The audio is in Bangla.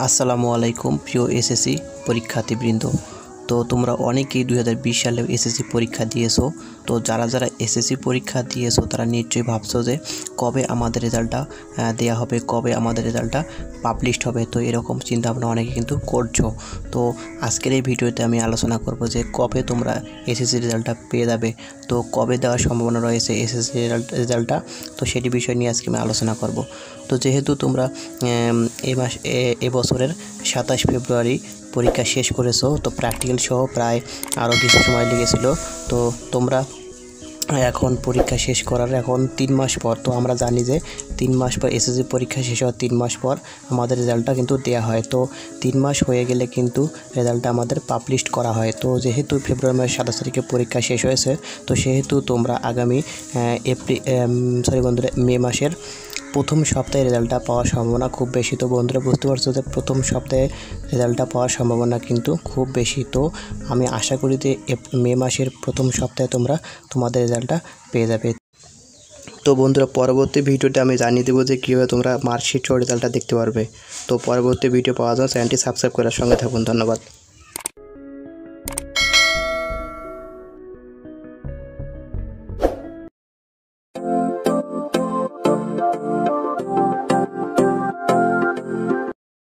আসসালামু আলাইকুম প্রিয় এসএসসি পরীক্ষার্থীবৃন্দ। তো তোমরা অনেকেই 2020 সালে এসএসসি পরীক্ষা দিয়েছো। তো যারা এসএসসি পরীক্ষা দিয়েছো তারা নিশ্চয়ই ভাবছো যে কবে আমাদের রেজাল্টটা দেওয়া হবে, কবে আমাদের রেজাল্টটা পাবলিশড হবে। তো এরকম চিন্তাভাবনা অনেকে কিন্তু করছো। তো আজকের এই ভিডিওতে আমি আলোচনা করব যে কবে তোমরা এসএসসি রেজাল্টটা পেয়ে যাবে, তো কবে দেওয়ার সম্ভাবনা রয়েছে এসএসসি রেজাল্টটা, তো সেটি বিষয় নিয়ে আজকে আমি আলোচনা করব। তো যেহেতু তোমরা এবছরের 27 ফেব্রুয়ারি পরীক্ষা শেষ করেছো, তো প্র্যাকটিক্যাল সহ প্রায় আরও কিছু সময় লেগেছিল। তো তোমরা এখন পরীক্ষা শেষ করার এখন 3 মাস পর, তো আমরা জানি যে 3 মাস পর এসএসসি পরীক্ষা শেষ হওয়ার 3 মাস পর আমাদের রেজাল্টটা কিন্তু দেওয়া হয়। তো 3 মাস হয়ে গেলে কিন্তু রেজাল্টটা আমাদের পাবলিশড করা হয়। তো যেহেতু ফেব্রুয়ারি মাসের 27 তারিখে পরীক্ষা শেষ হয়েছে, তো সেহেতু তোমরা আগামী মে মাসের প্রথম সপ্তাহে রেজাল্টটা পাওয়ার সম্ভাবনা খুব বেশি। তো বন্ধুরা বুঝতে পারছো যে প্রথম সপ্তাহে রেজাল্টটা পাওয়ার সম্ভাবনা কিন্তু খুব বেশি। তো আমি আশা করি যে মে মাসের প্রথম সপ্তাহে তোমরা তোমাদের রেজাল্টটা পেয়ে যাবে। তো বন্ধুরা পরবর্তী ভিডিওতে আমি জানিয়ে দেবো যে কীভাবে তোমরা মার্কশিট সহ রেজাল্টটা দেখতে পারবে। তো পরবর্তী ভিডিও পাওয়ার জন্য চ্যানেলটি সাবস্ক্রাইব করার সঙ্গে থাকুন। ধন্যবাদ।